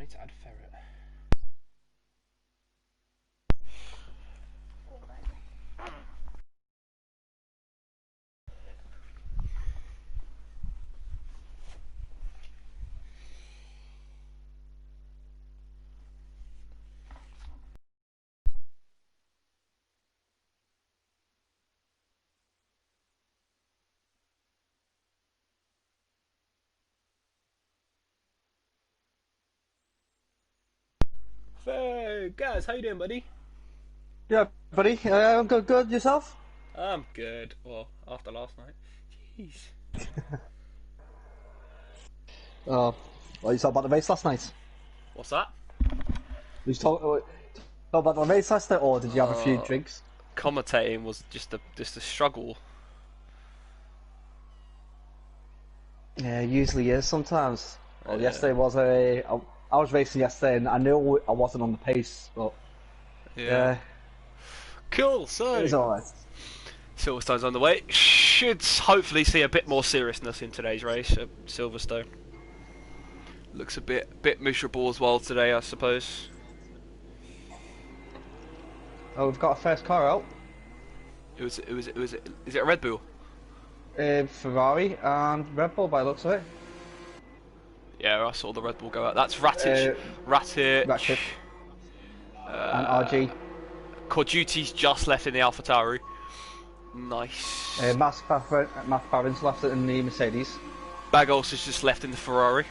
need to add ferret. So, guys, how you doing, buddy? Yeah, buddy. I'm good. Good. Yourself? I'm good. Well, after last night. Jeez. Oh, well, you talked about the race last night. What's that? You talk about the race last night, or did you have a few Uh, drinks? Commentating was just a struggle. Yeah, it usually is sometimes. Well, Yeah. yesterday was I was racing yesterday, and I knew I wasn't on the pace, but Yeah. yeah, Cool. it So, was alright. Silverstone's on the way. Should hopefully see a bit more seriousness in today's race at Silverstone. Looks a bit miserable as well today, I suppose. Oh, we've got a first car out. Is it a Red Bull? Ferrari and Red Bull by the looks of it. Yeah, I saw the Red Bull go out. That's Ratic. Ratchet and Uh, RG. Corduty's just left in the AlphaTauri. Nice. McLaren's left it in the Mercedes. Bagos has just left in the Ferrari.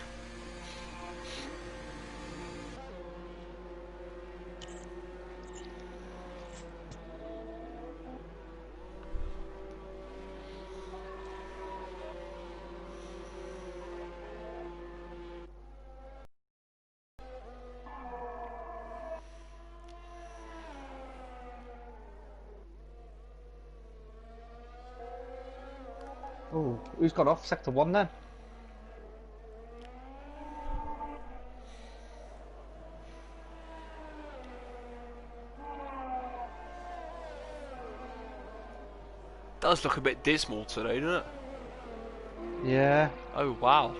Oh, who's got off? Sector 1 then? Does look a bit dismal today, doesn't it? Yeah. Oh wow.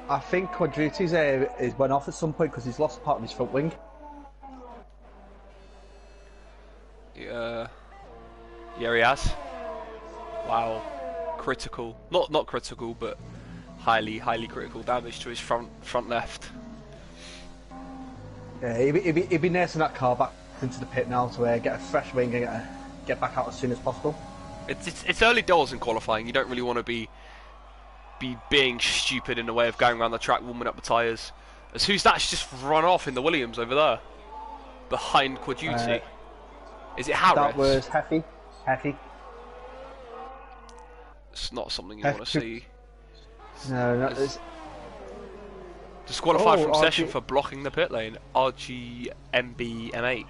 I think Quadruti's is went off at some point because he's lost part of his front wing. Yeah. Yeah, he has. Wow. Critical. Not critical, but highly critical damage to his front left. Yeah, he'd be nursing that car back into the pit now to get a fresh wing and get back out as soon as possible. It's early doors in qualifying. You don't really want to be being stupid in the way of going around the track warming up the tyres. As who's that's just run off in the Williams over there? Behind Quaduti. Is it Harris? That was Heffy. Heffy. It's not something you want to see. No, that is. Disqualified from RG... session for blocking the pit lane. RGMBMH.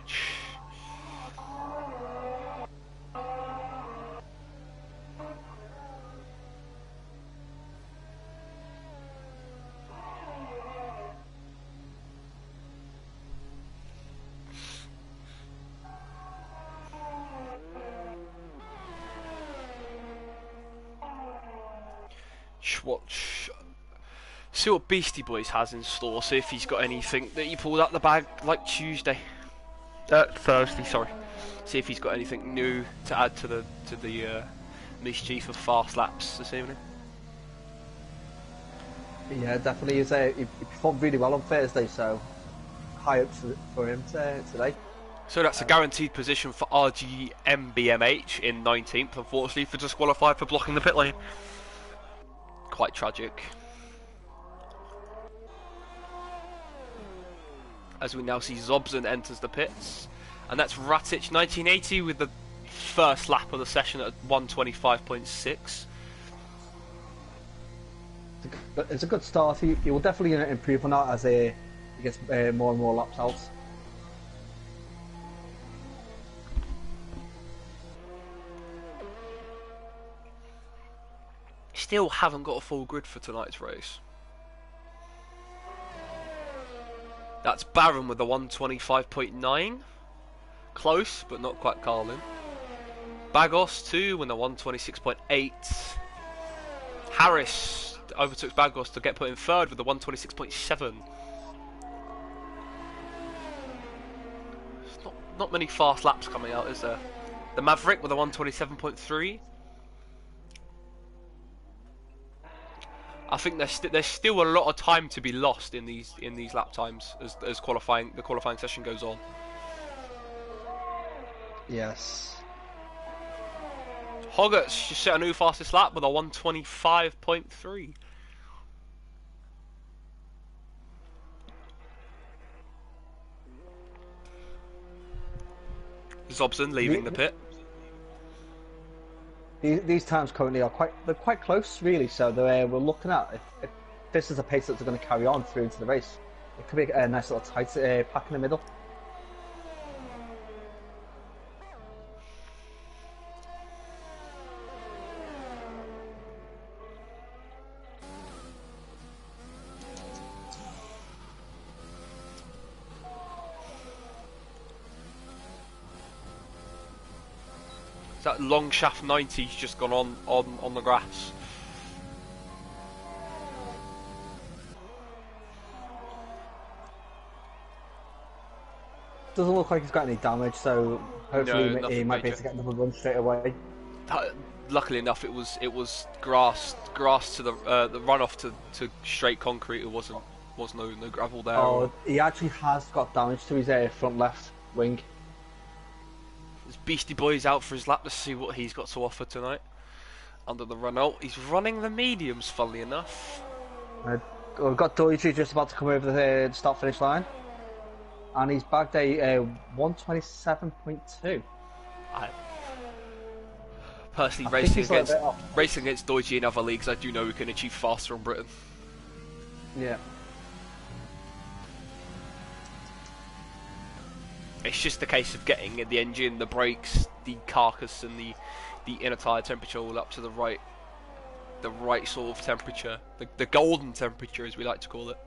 Watch. See what Beastie Boys has in store. See if he's got anything that he pulled out the bag like Thursday, sorry. See if he's got anything new to add to the mischief of fast laps this evening. Yeah, definitely. He performed really well on Thursday, so high hopes for him today. So that's a guaranteed position for RGMBMH in 19th, unfortunately, for disqualified for blocking the pit lane. Quite tragic. As we now see Zobson enters the pits, and that's Ratic 1980 with the first lap of the session at 125.6. It's a good start. He will definitely improve on that as he gets more and more laps out. Still haven't got a full grid for tonight's race. That's Barron with the 125.9. Close, but not quite Carlin. Bagos 2 with a 126.8. Harris overtook Bagos to get put in third with a 126.7. Not many fast laps coming out, is there? The Maverick with a 127.3. I think there's still a lot of time to be lost in these lap times as the qualifying session goes on. Yes. Hoggarts just set a new fastest lap with a 125.3. Zobson leaving the pit. These times currently are quite close, really. So we're looking at if this is a pace that's going to carry on through into the race. It could be a nice little tight pack in the middle. That long shaft 90's just gone on the grass. Doesn't look like he's got any damage, so hopefully he might be able to get another run straight away. Luckily enough, it was grass to the runoff to straight concrete. It was no gravel there. Oh, he actually has got damage to his front left wing. This Beastie Boy's out for his lap to see what he's got to offer tonight. Under the run out, he's running the mediums, funnily enough. We've got Doiji just about to come over the start-finish line. And he's bagged a 127.2. Personally, racing against Doiji in other leagues, I do know we can achieve faster in Britain. Yeah. It's just a case of getting the engine, the brakes, the carcass, and the inner tyre temperature all up to the right sort of temperature, the golden temperature, as we like to call it.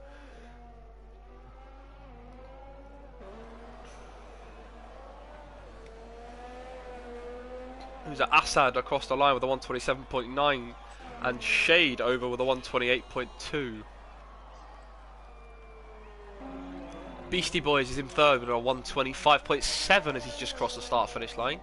Who's at Assad across the line with a 127.9, and Shade over with a 128.2. Beastie Boys is in third with a 125.7 as he's just crossed the start-finish line.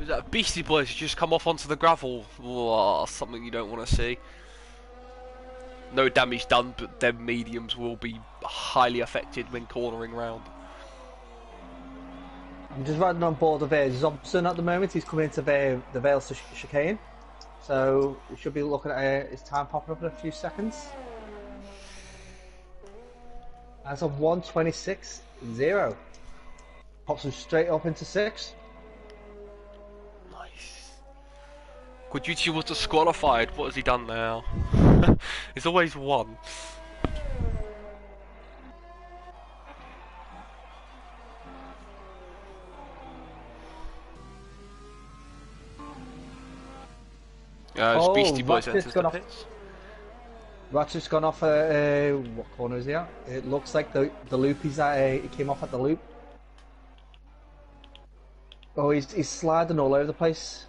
That Beastie Boys just come off onto the gravel. Whoa, something you don't want to see. No damage done, but them mediums will be highly affected when cornering round. I'm just riding on board of Zobson at the moment. He's coming into the Vale chicane, so we should be looking at his time popping up in a few seconds. As of 126.0, pops him straight up into 6. Kojuchi was disqualified. What has he done now? He's always won. Beastie Boys enters the pits. Ratchet's gone off what corner is he at? It looks like the loop he's at. He came off at the loop. Oh, he's sliding all over the place.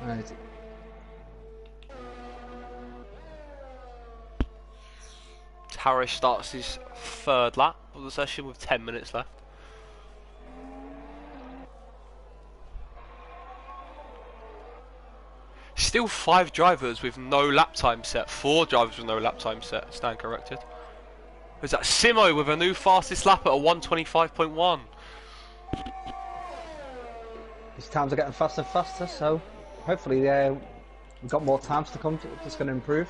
Right. Harris starts his third lap of the session with 10 minutes left. Still 5 drivers with no lap time set. 4 drivers with no lap time set. Stand corrected. Is that Simo with a new fastest lap at a 125.1? His times are getting faster and faster, so hopefully We've got more times to come. That's going to improve.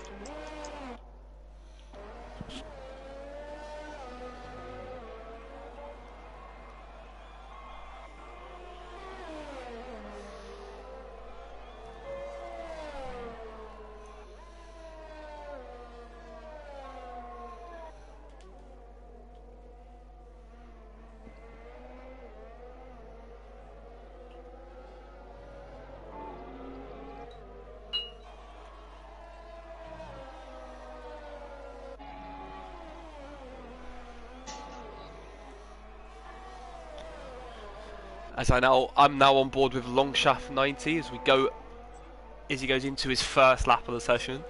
I'm now on board with Longshaft 90 as he goes into his first lap of the session.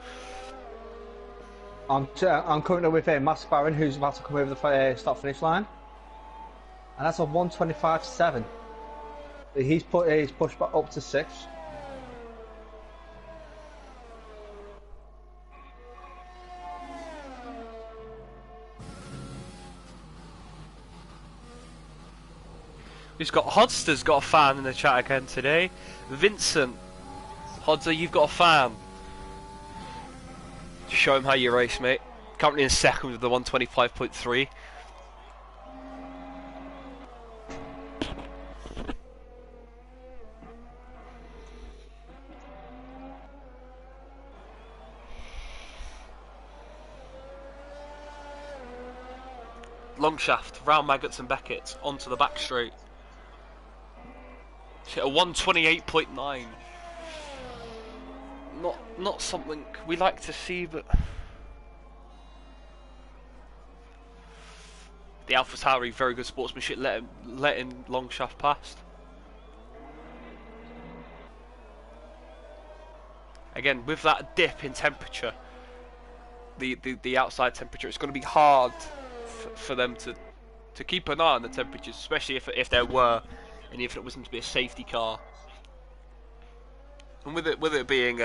I'm currently with Max Barron, who's about to come over the start finish line, and that's a 1:25.7. He's pushed back up to 6th. We've got Hodster's got a fan in the chat again today. Vincent, Hodster, you've got a fan. Just show him how you race, mate. Currently in second with the 1:25.3. Longshaft, round Maggots and Beckett, onto the back straight. Hit a 1:28.9. Not something we like to see, but the AlphaTauri, very good sportsmanship, letting Longshaft past. Again, with that dip in temperature, the outside temperature, it's going to be hard for them to keep an eye on the temperatures, especially if there were, and if it wasn't to be a safety car. And with it being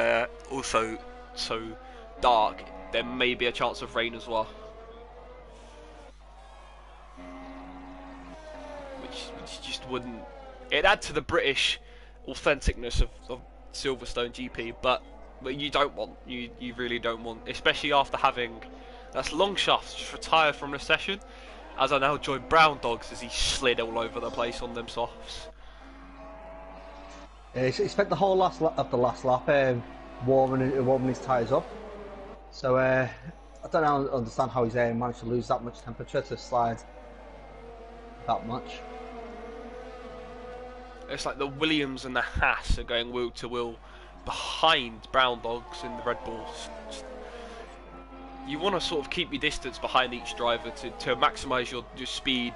also so dark, there may be a chance of rain as well, which just wouldn't. It'd add to the British authenticness of Silverstone GP, but you don't want, you really don't want, especially after having that's Longshaft just retired from the session, as I now join Brown Dogs as he slid all over the place on them softs. He spent the whole last lap warming his tyres up. So I don't understand how he's managed to lose that much temperature to slide that much. It's like the Williams and the Haas are going wheel to wheel behind Brown Dogs in the Red Bulls. You want to sort of keep your distance behind each driver to maximise your speed,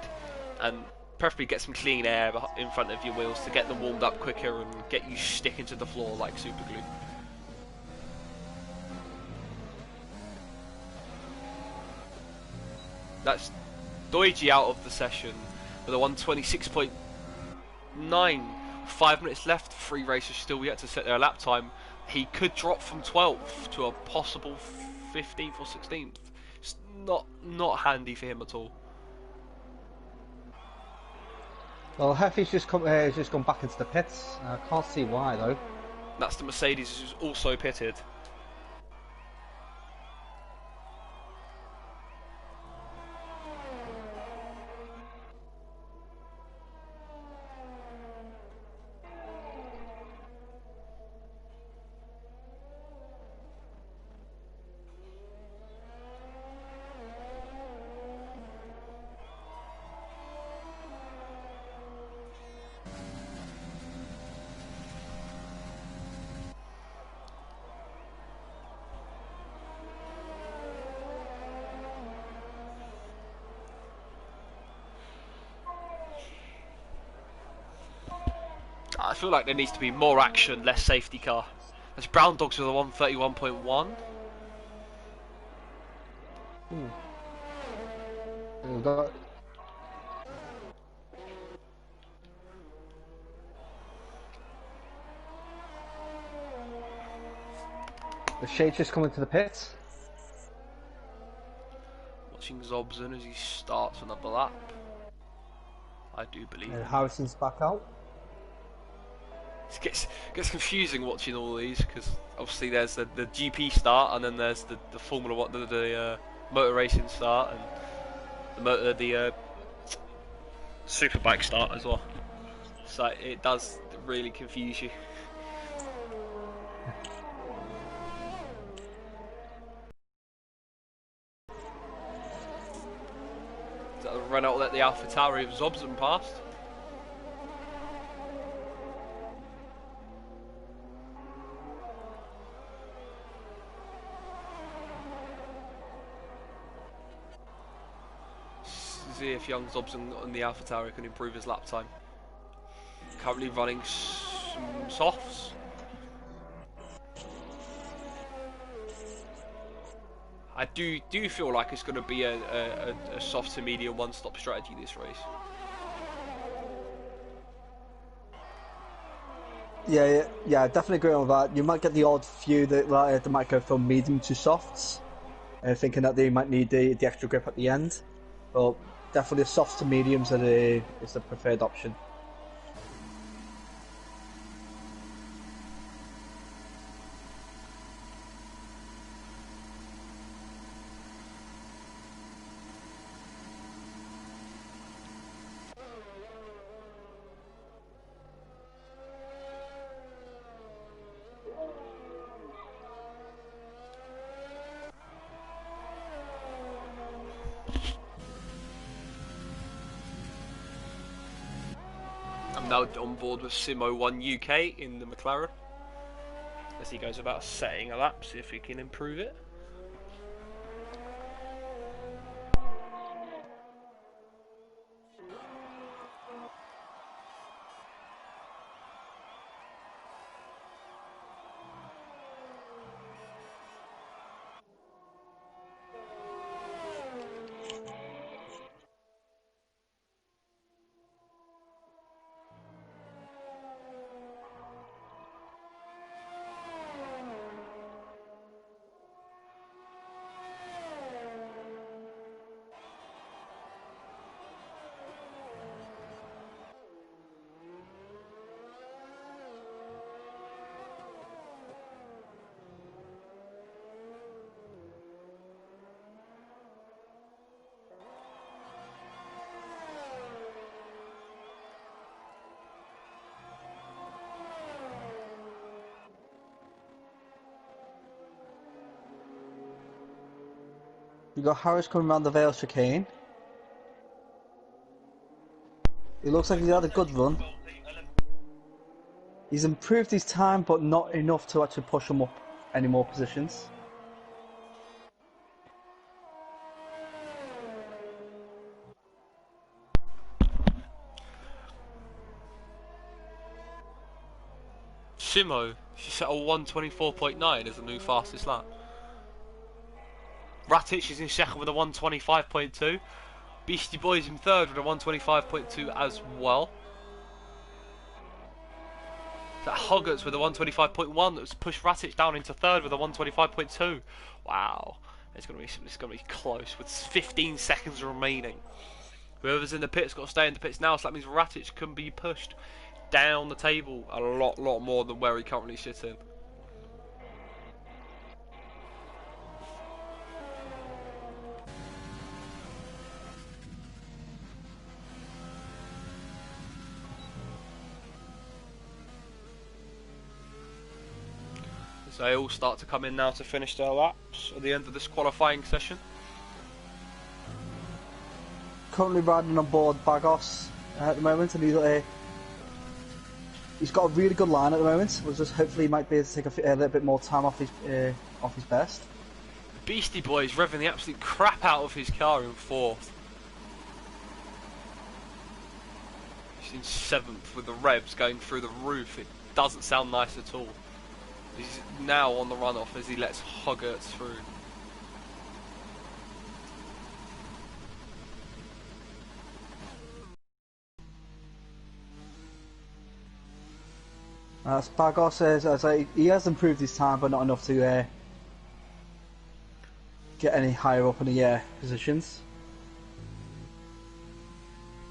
and preferably get some clean air in front of your wheels to get them warmed up quicker and get you sticking to the floor like super glue. That's Doiji out of the session with a 1:26.9. 5 minutes left. 3 racers still yet to set their lap time. He could drop from 12th to a possible 15th or 16th. It's not handy for him at all. Well, Heffy's just gone back into the pits. I can't see why though. That's the Mercedes who's also pitted. I feel like there needs to be more action, less safety car. There's Brown Dogs with a 1:31.1. The Shade's just coming to the pits. Watching Zobson as he starts another lap. I do believe. Harrison's back out. It gets confusing watching all these because obviously there's the GP start and then there's the Formula One, the motor racing start and the superbike start as well. So it does really confuse you. Run out let the AlphaTauri of Zobson past. See if young Zobson on the AlphaTauri can improve his lap time. Currently running some softs. I do feel like it's going to be a soft to medium one-stop strategy this race. Yeah, definitely agree on that. You might get the odd few that might go from medium to softs, thinking that they might need the extra grip at the end. But definitely the softs to mediums is the preferred option. I'm now on board with Simo1 UK in the McLaren as he goes about setting a lap, see if he can improve it. You got Harris coming around the Vale chicane. It looks like he's had a good run. He's improved his time, but not enough to actually push him up any more positions. Simo, she set a 124.9 as the new fastest lap. Ratic is in second with a 125.2. Beastie Boys in third with a 125.2 as well. That Hoggarts with a 125.1 that was pushed Ratic down into third with a 125.2. Wow, it's gonna be close with 15 seconds remaining. Whoever's in the pits got to stay in the pits now, so that means Ratic can be pushed down the table a lot more than where he currently sits in. So they all start to come in now to finish their laps at the end of this qualifying session. Currently riding on board Bagos at the moment, and he's got a really good line at the moment. We'll just hopefully he might be able to take a little bit more time off his best. Beastie Boys revving the absolute crap out of his car in fourth. He's in seventh with the revs going through the roof. It doesn't sound nice at all. He's now on the runoff as he lets Hoggarts through. Bagos says he has improved his time, but not enough to get any higher up in the positions.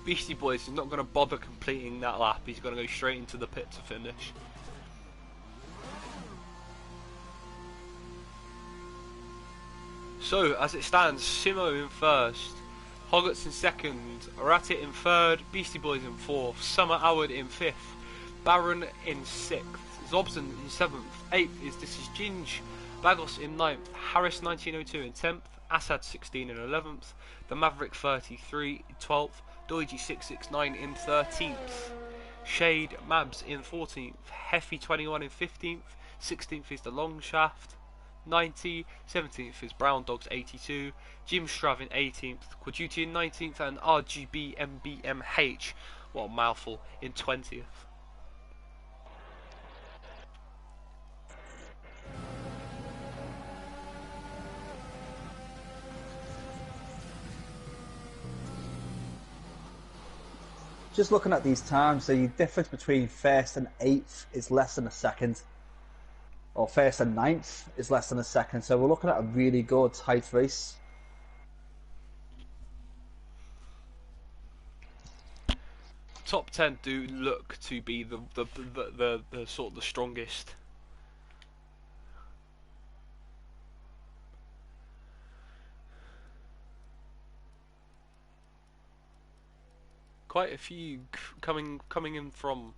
Beastie Boys is not going to bother completing that lap. He's going to go straight into the pit to finish. So, as it stands, Simo in first, Hoggets in second, Ratit in third, Beastie Boys in fourth, Summer Howard in fifth, Baron in sixth, Zobson in seventh, eighth is This Is Ginge, Bagos in ninth, Harris 1902 in 10th, Assad 16 in 11th, The Maverick 33 in 12th, Doiji 669 in 13th, Shade Mabs in 14th, Heffy 21 in 15th, 16th is The Long Shaft 90, 17th is Brown Dogs 82, Jim Strav in 18th, Quaduti in 19th, and RGB MBMH, what a mouthful, in 20th. Just looking at these times, the difference between first and eighth is less than a second. Or first and ninth is less than a second. So we're looking at a really good tight race. Top 10 do look to be the sort of the strongest. Quite a few coming in from.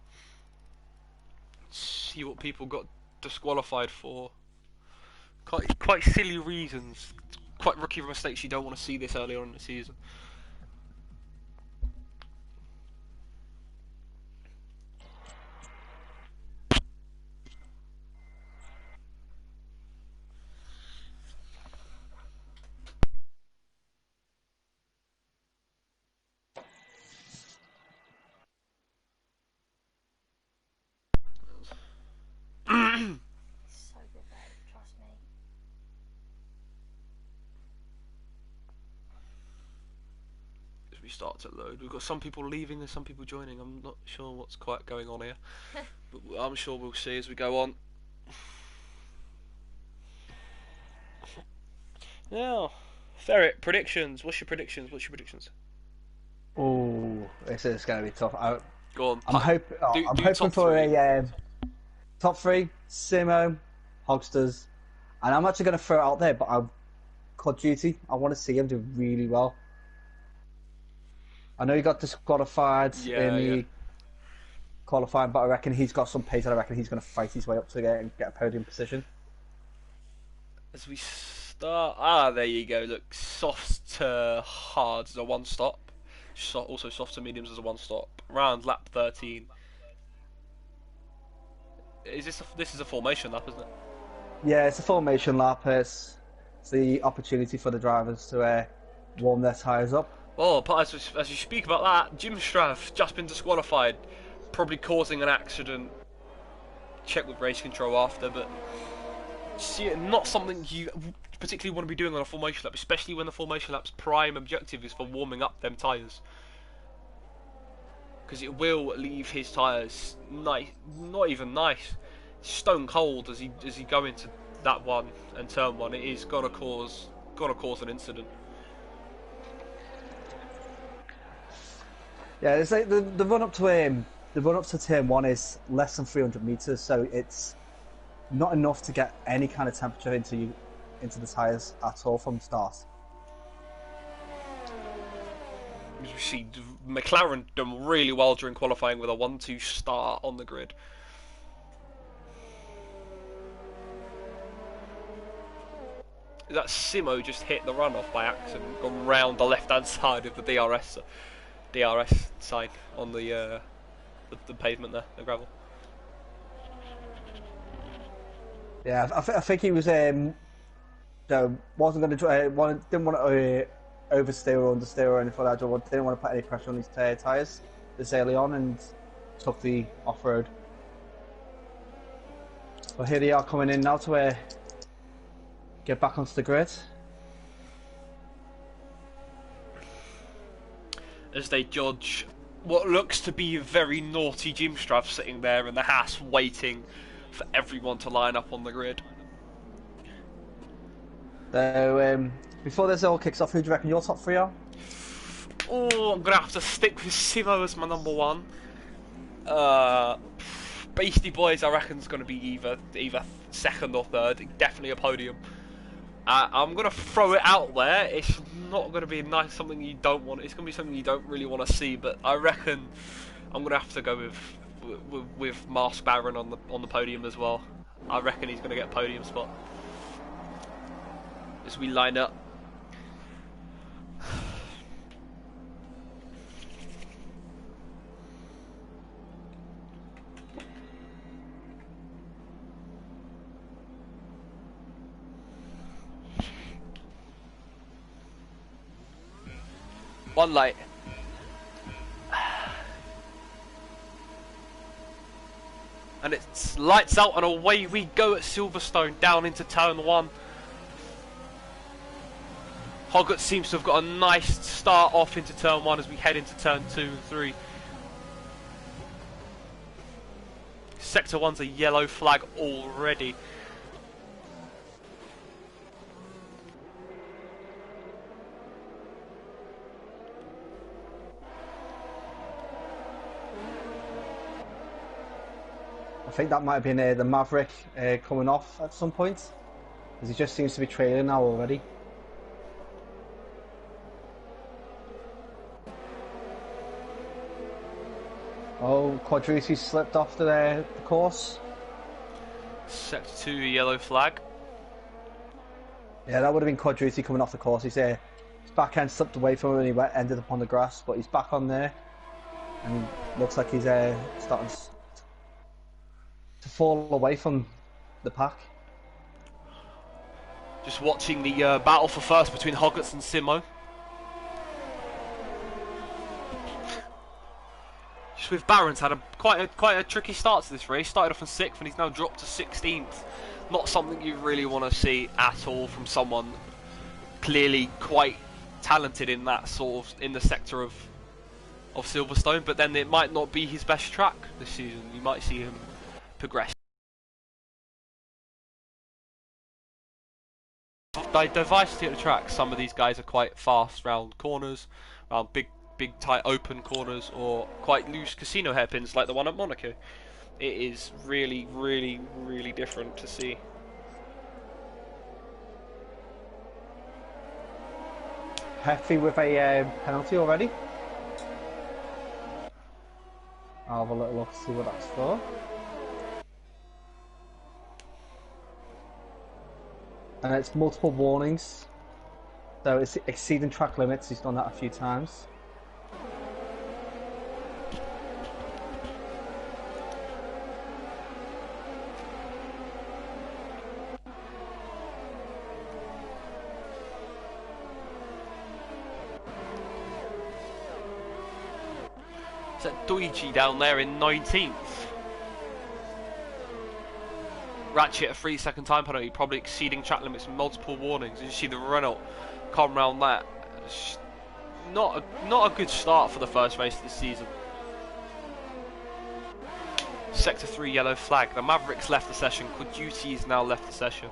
See what people got disqualified for. Quite silly reasons. Quite rookie mistakes you don't want to see this early on in the season. So good, babe. Trust me. As we start to load, we've got some people leaving and some people joining. I'm not sure what's quite going on here, but I'm sure we'll see as we go on. Now, Ferret, predictions. What's your predictions? Oh, this is going to be tough. Go on. I'm hoping for a top three: Simo, Hogsters, and I'm actually going to throw it out there. But I've Call Duty. I want to see him do really well. I know he got disqualified in the qualifying, but I reckon he's got some pace, and I reckon he's going to fight his way up to get a podium position. As we start, there you go. Look, soft to hard as a one stop. Also soft to mediums as a one stop. Round lap 13. This is a formation lap, isn't it? Yeah, it's a formation lap. It's the opportunity for the drivers to warm their tyres up. Oh, but as you speak about that, Jim Straff just been disqualified, probably causing an accident. Check with race control after, but see, not something you particularly want to be doing on a formation lap, especially when the formation lap's prime objective is for warming up them tyres. Because it will leave his tyres nice, not even nice, stone cold as he go into that one and turn one. It is gonna cause an incident. Yeah, it's like the run up to turn one is less than 300 meters, so it's not enough to get any kind of temperature into the tyres at all from start. As we see, McLaren done really well during qualifying with a 1-2 start on the grid. That Simo just hit the runoff by accident, gone round the left-hand side of the DRS sign on the pavement there, the gravel. Yeah, I think he was wasn't going to didn't want to oversteer or understeer or anything like that. Didn't want to put any pressure on his tyres this early on and took the off-road. But here they are coming in now to get back onto the grid. As they judge what looks to be a very naughty Jim Straff sitting there in the Haas waiting for everyone to line up on the grid. So, before this all kicks off, who do you reckon your top three are? Oh, I'm going to have to stick with Simo as my number one. Beastie Boys, I reckon, is going to be either second or third. Definitely a podium. I'm gonna throw it out there. It's not gonna be something you don't want. It's gonna be something you don't really want to see. But I reckon I'm gonna have to go with Mask Baron on the podium as well. I reckon he's gonna get a podium spot as we line up. One light. And it's lights out and away we go at Silverstone, down into turn 1. Hoggett seems to have got a nice start off into turn 1 as we head into turn 2 and 3. Sector 1's a yellow flag already. I think that might have been the Maverick coming off at some point, because he just seems to be trailing now already. Oh, Quadrucci slipped off the course. Sector 2, yellow flag. Yeah, that would have been Quadrucci coming off the course. His backhand slipped away from him and he ended up on the grass, but he's back on there. And looks like he's starting to fall away from the pack. Just watching the battle for first between Hoggett and Simo. Just with Barron's had quite a tricky start to this race. Started off in 6th and he's now dropped to 16th. Not something you really want to see at all from someone clearly quite talented in that in the sector of Silverstone. But then it might not be his best track this season. You might see him progress. By diversity at the track, some of these guys are quite fast round corners, round big tight open corners, or quite loose casino hairpins like the one at Monaco. It is really, really, really different to see. Heffy with a penalty already. I'll have a little look to see what that's for. And it's multiple warnings. So it's exceeding track limits. He's done that a few times. It's at Doiji down there in 19th. Ratchet a 3-second time penalty, probably exceeding track limits and multiple warnings. As you see the Renault come round that. It's not a good start for the first race of the season. Sector 3 yellow flag. The Mavericks left the session. Quadrucci's now left the session.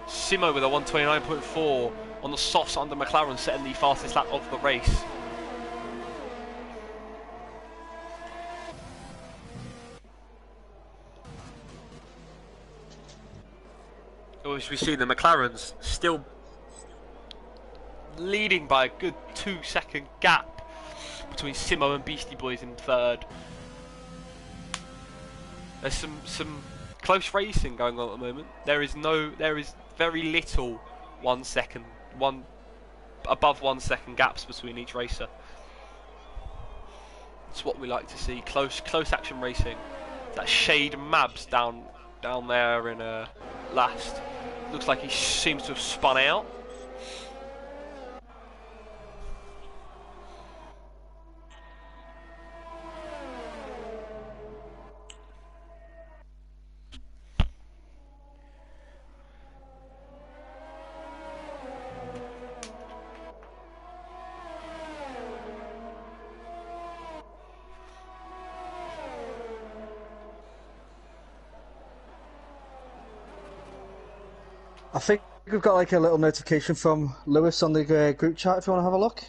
Simo with a 129.4 on the softs under McLaren, setting the fastest lap of the race. As we see, the McLarens still leading by a good 2-second gap between Simo and Beastie Boys in 3rd. There's some close racing going on at the moment. There is very little above 1 second gaps between each racer. It's what we like to see. Close action racing. That Shade Mabs down there in last. Looks like he seems to have spun out. I think We've got like a little notification from Lewis on the group chat if you want to have a look.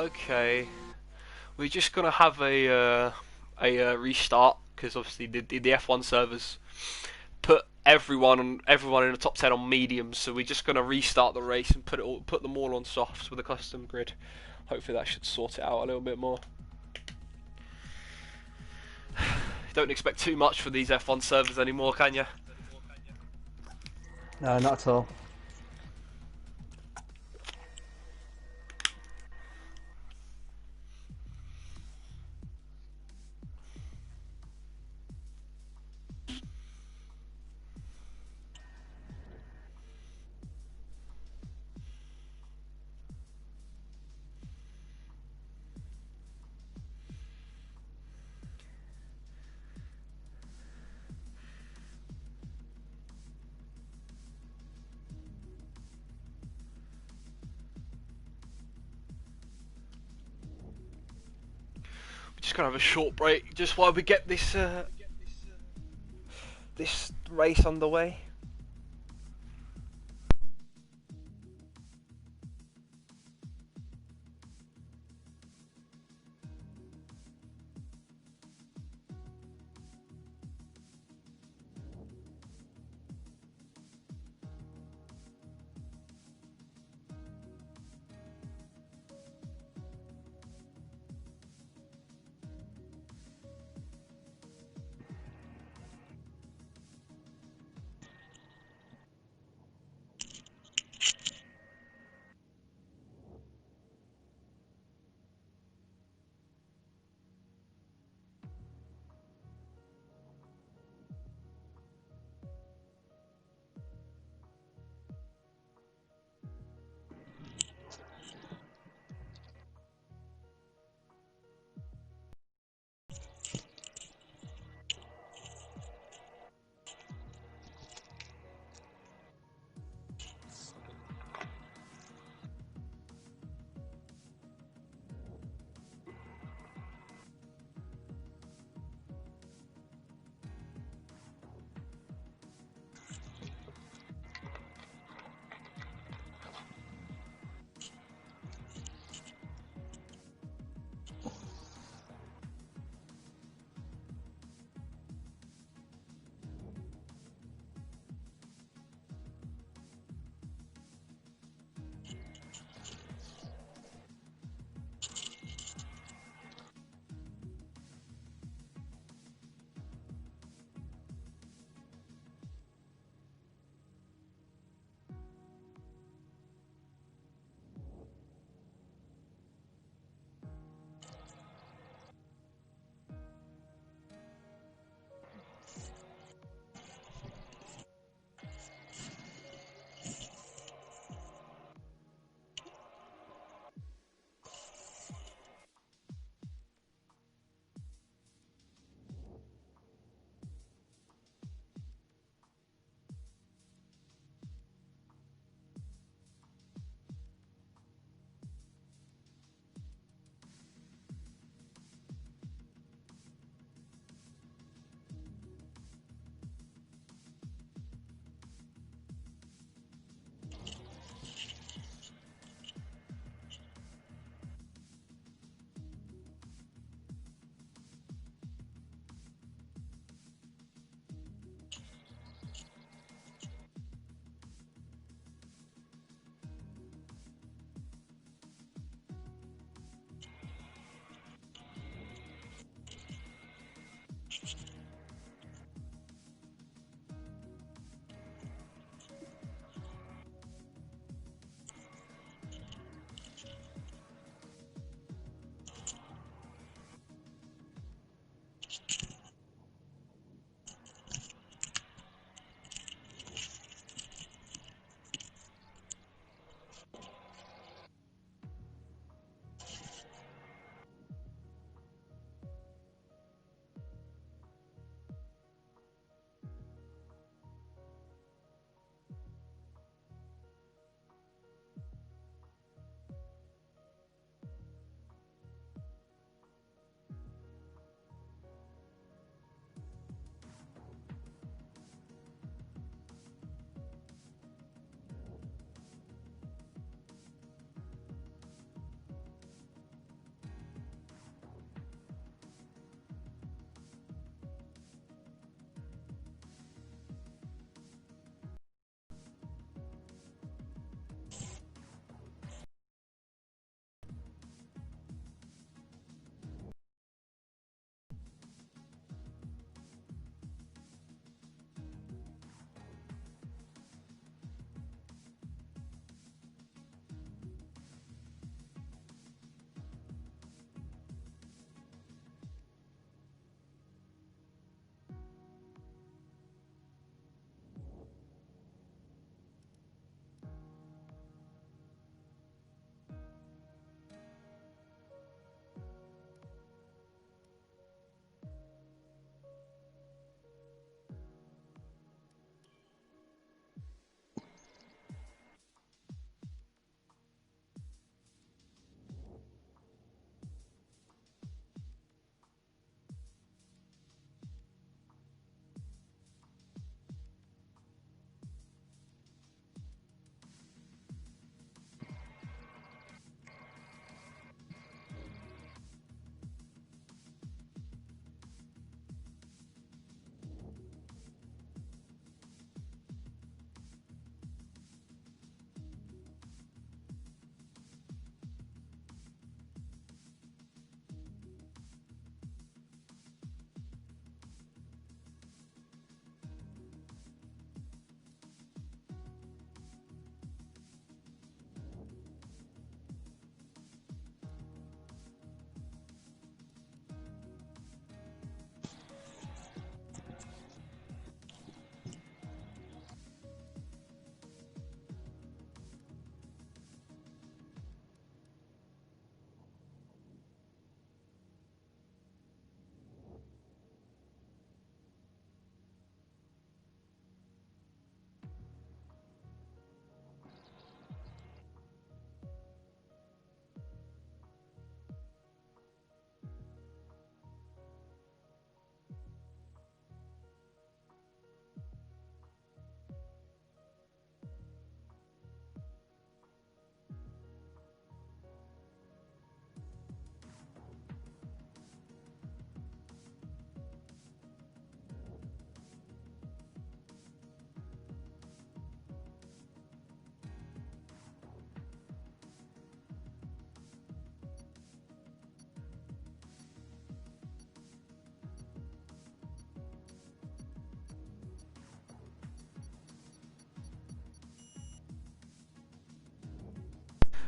Okay. We're just gonna have a restart because obviously the F1 servers put everyone in the top 10 on mediums, so we're just gonna restart the race and put them all on softs with a custom grid. Hopefully that should sort it out a little bit more. Don't expect too much for these F1 servers anymore, can you? No, not at all. We're just gonna have a short break just while we get this race underway.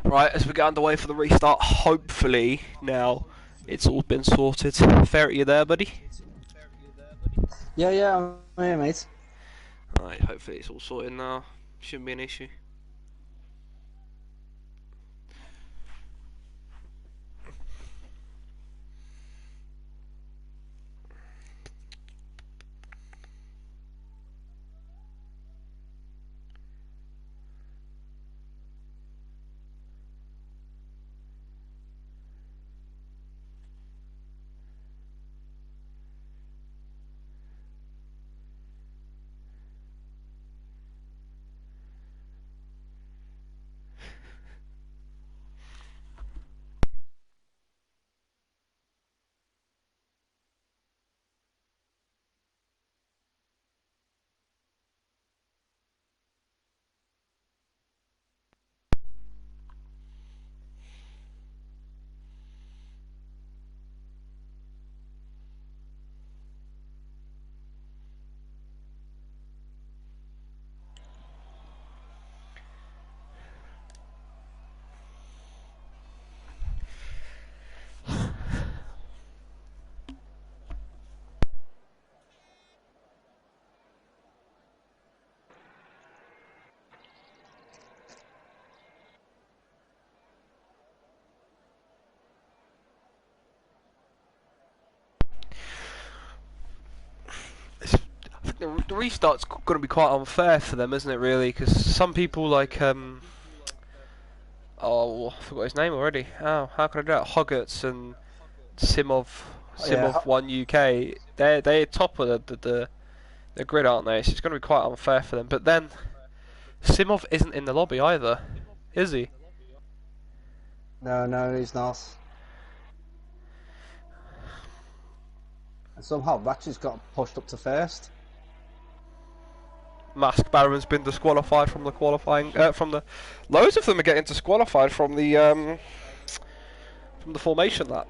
Right, as we get underway for the restart, hopefully now it's all been sorted. Fair, you there, buddy? Yeah, I'm here, mate. Right, hopefully it's all sorted now. Shouldn't be an issue. I think the restart's going to be quite unfair for them, isn't it, really? Because some people like, oh, I forgot his name already. Oh, how could I do that? Hoggarts and Simov 1 UK, they're top of the grid, aren't they? So it's going to be quite unfair for them. But then, Simov isn't in the lobby either, is he? No, he's not. And somehow Ratchet's got pushed up to first. Mask Baron's been disqualified from the qualifying. Loads of them are getting disqualified from the formation lap.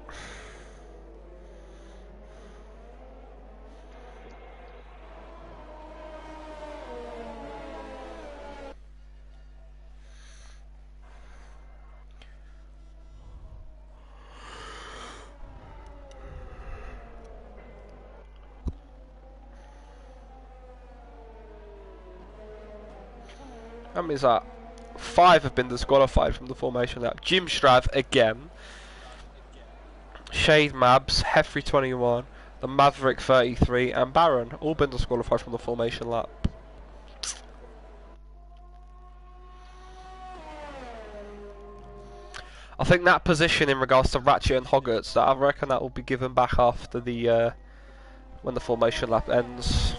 How many is that? 5 have been disqualified from the formation lap. Jim Strav again. Shade Mabs, Heffrey 21, the Maverick 33, and Baron all been disqualified from the formation lap. I think that position in regards to Ratchet and Hoggarts, I reckon that will be given back after the when the formation lap ends.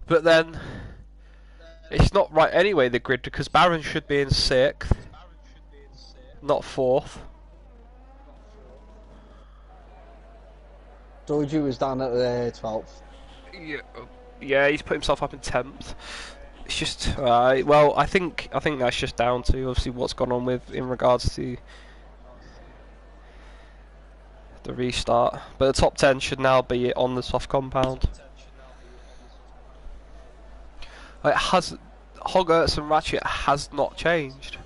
But then, it's not right anyway, the grid, because Baron should be in 6th, not 4th. Doju was down at 12th. Yeah, he's put himself up in 10th. It's just, well, I think that's just down to obviously what's gone on with in regards to the restart. But the top 10 should now be on the soft compound. It has, Hoggarts and Ratchet has not changed.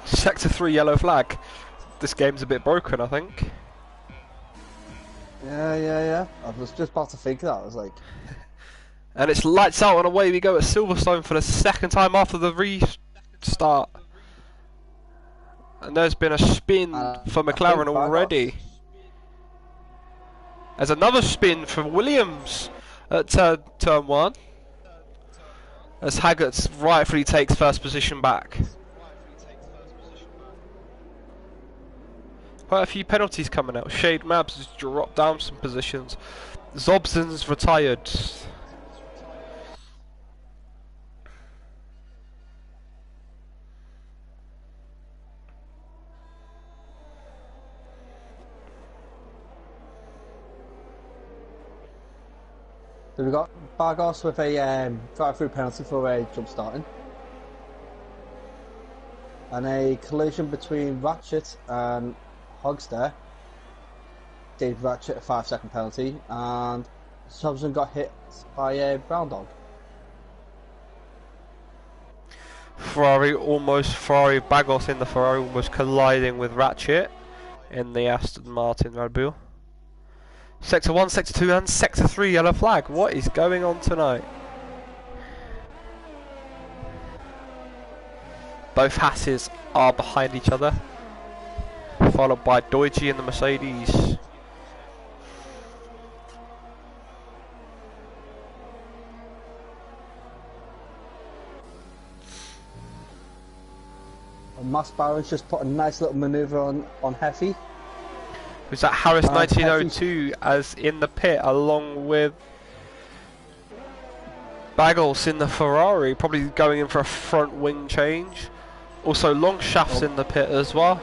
Sector 3 yellow flag. This game's a bit broken, I think. Yeah. I was just about to think that. I was like... And it's lights out and away we go at Silverstone for the second time after the restart. And there's been a spin for McLaren already. There's another spin for Williams at turn 1. As Haggarts rightfully takes first position back. Quite a few penalties coming out. Shade Mabs has dropped down some positions. Zobson's retired. So we've got Bargos with a drive-through penalty for jump starting. And a collision between Ratchet and Hogster gave Ratchet a 5-second penalty, and Subson got hit by a brown dog. Ferrari Bagos in the Ferrari almost colliding with Ratchet in the Aston Martin Red Bull. Sector 1, Sector 2 and Sector 3 yellow flag. What is going on tonight? Both Hasses are behind each other, followed by Deutsche in the Mercedes. And Mass Barron's just put a nice little manoeuvre on Heffy. Who's that? Harris 1902 as in the pit, along with Bagels in the Ferrari, probably going in for a front wing change. Also Longshafts in the pit as well.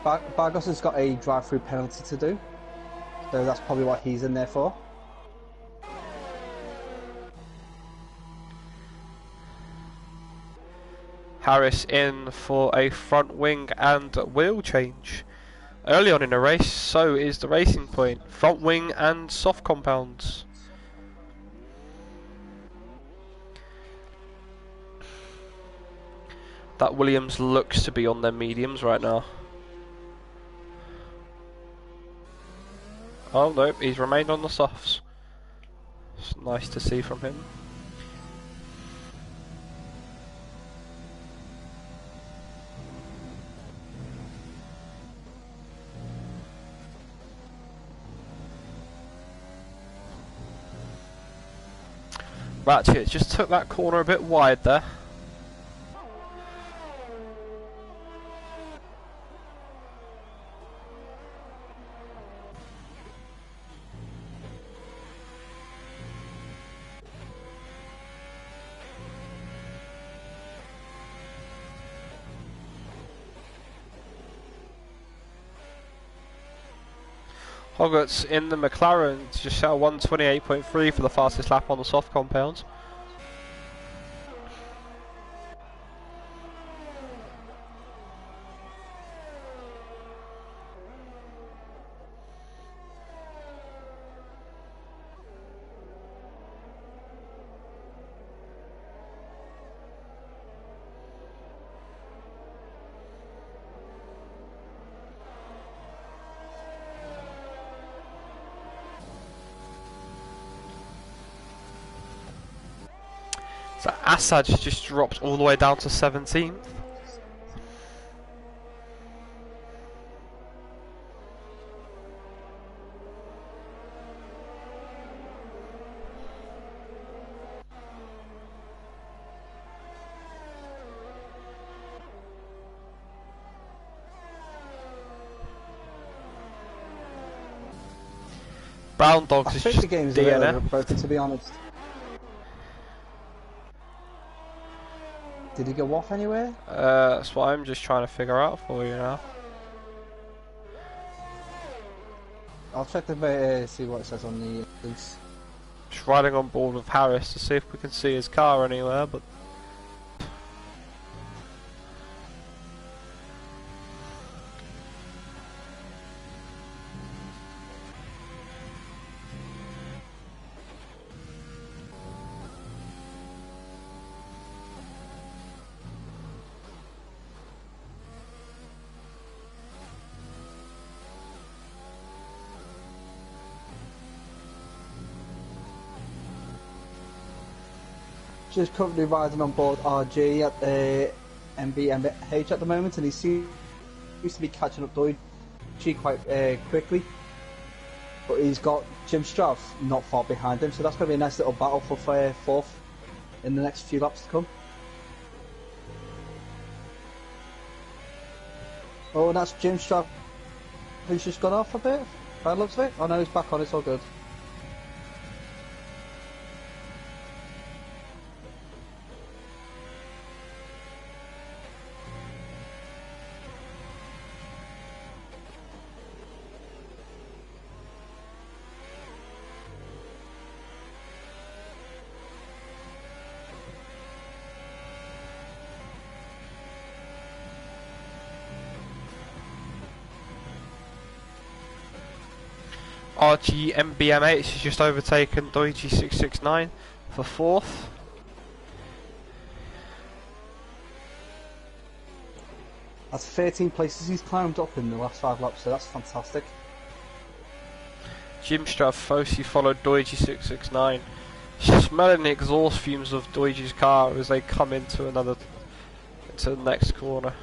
Bagos has got a drive-through penalty to do, so that's probably what he's in there for. Harris in for a front wing and wheel change. Early on in the race, so is the Racing Point. Front wing and soft compounds. That Williams looks to be on their mediums right now. Oh nope, he's remained on the softs. It's nice to see from him. Ratchet just took that corner a bit wide there. Hogwarts in the McLaren just shot 128.3 for the fastest lap on the soft compounds. So Assad just dropped all the way down to 17th. Brown Dogs I is think just the game's DNF. broken, to be honest. Did he go off anywhere? That's what I'm just trying to figure out for you now. I'll check the see what it says on the police. Just riding on board with Harris to see if we can see his car anywhere, but Just currently riding on board RG at the MBMH at the moment, and he seems to be catching up Deutsche quite quickly. But he's got Jim Strauss not far behind him, so that's going to be a nice little battle for fourth in the next few laps to come. Oh, and that's Jim Straff, who's just gone off a bit, by the looks of it. Oh no, he's back on, it's all good. RGMBMH has just overtaken Doiji 669 for 4th. That's 13 places he's climbed up in the last 5 laps, so that's fantastic. Jim Straff closely followed Doiji 669, smelling the exhaust fumes of Doiji's car as they come into the next corner.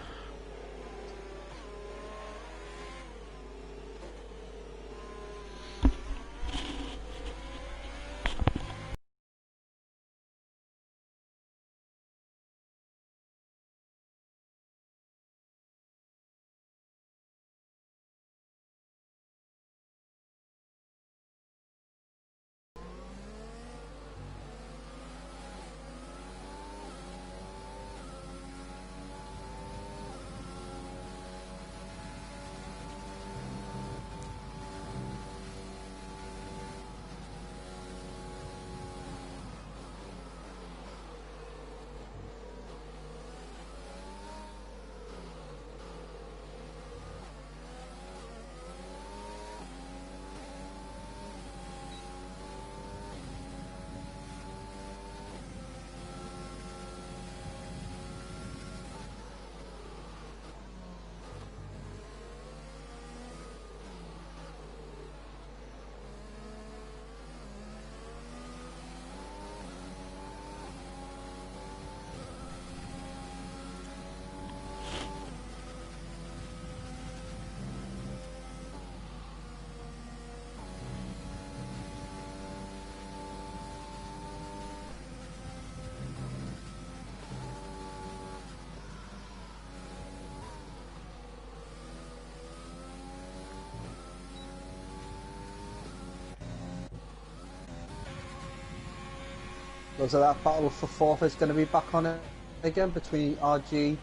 So that battle for 4th is going to be back on it again between RG,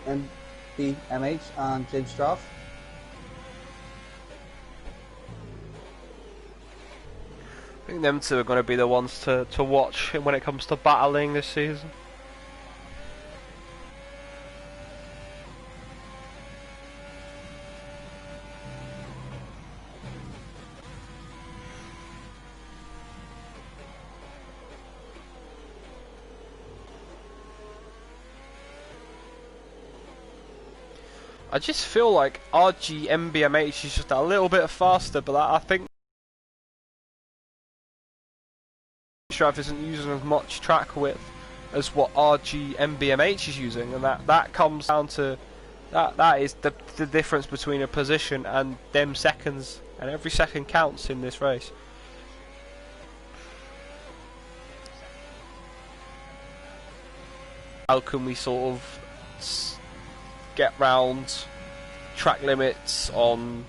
MBMH and James Straff. I think them two are going to be the ones to watch when it comes to battling this season. I just feel like RGMBMH is just a little bit faster, but I think Straff isn't using as much track width as what RGMBMH is using, and that comes down to that is the difference between a position and them seconds, and every second counts in this race. How can we sort of get round track limits on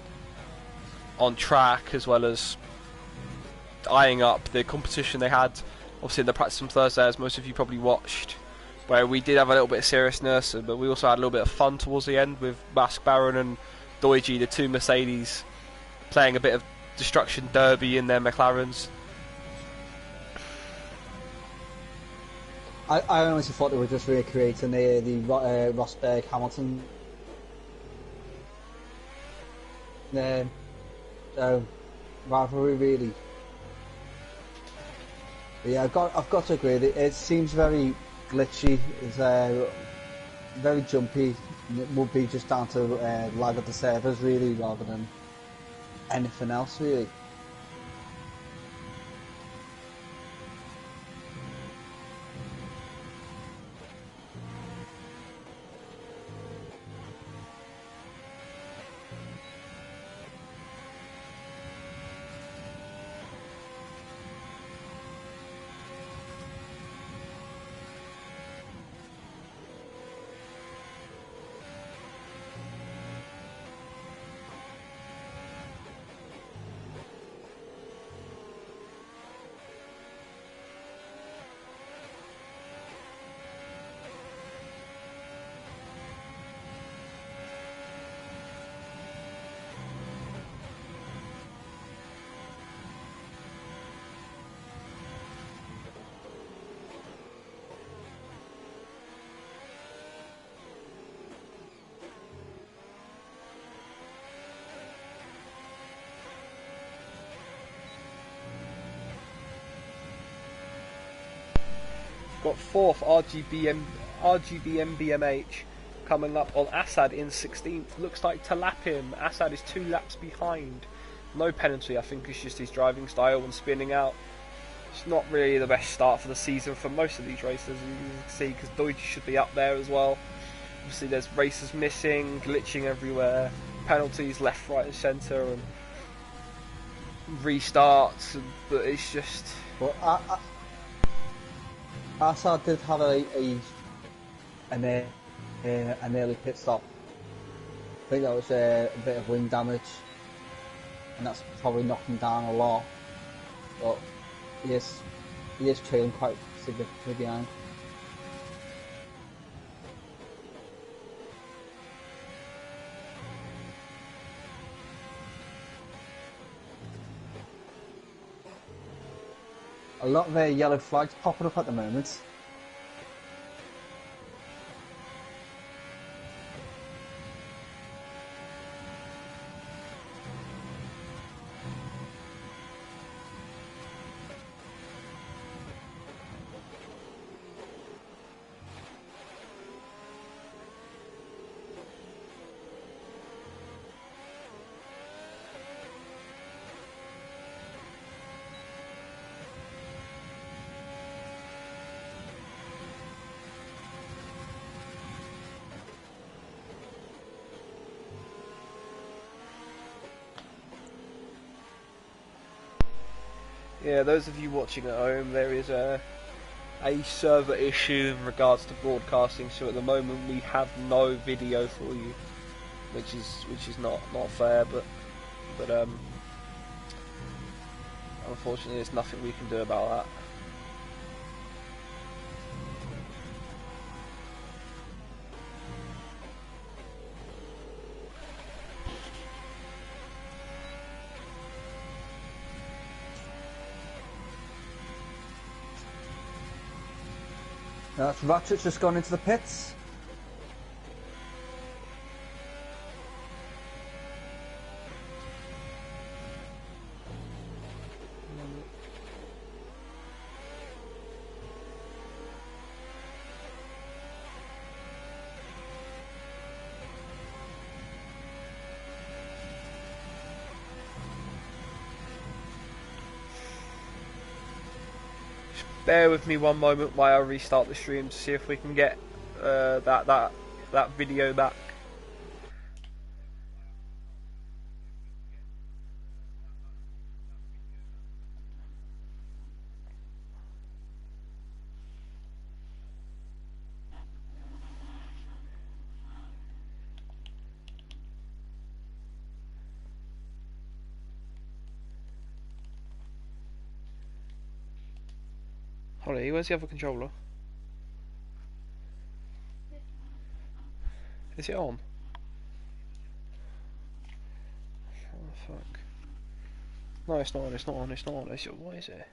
track, as well as eyeing up the competition they had obviously in the practice on Thursday, as most of you probably watched, where we did have a little bit of seriousness, but we also had a little bit of fun towards the end with Mask Baron and Doiji, the two Mercedes, playing a bit of destruction derby in their McLarens. I honestly thought they were just recreating the Rosberg Hamilton rivalry, really. But yeah, I've got to agree. It seems very glitchy. It's very jumpy. It will be just down to lag of the servers, really, rather than anything else, really. got fourth RGBMBMH coming up on Assad in 16th. Looks like to lap him. Assad is 2 laps behind. No penalty, I think it's just his driving style and spinning out. It's not really the best start for the season for most of these races, as you can see, because Deutsch should be up there as well. Obviously there's races missing, glitching everywhere, penalties left, right and centre, and restarts, but it's just... But Assad did have an early pit stop. I think that was a bit of wing damage, and that's probably knocked him down a lot. But he is trailing quite significantly behind. A lot of yellow flags popping up at the moment. Yeah, those of you watching at home, there is a server issue in regards to broadcasting, so at the moment we have no video for you, which is not fair, but unfortunately there's nothing we can do about that. That's Ratchet's just gone into the pits. Bear with me one moment while I restart the stream to see if we can get that video back. Holly, where's the other controller? Is it on? Oh fuck. No, it's not on, it's not on, it's not on. What is it?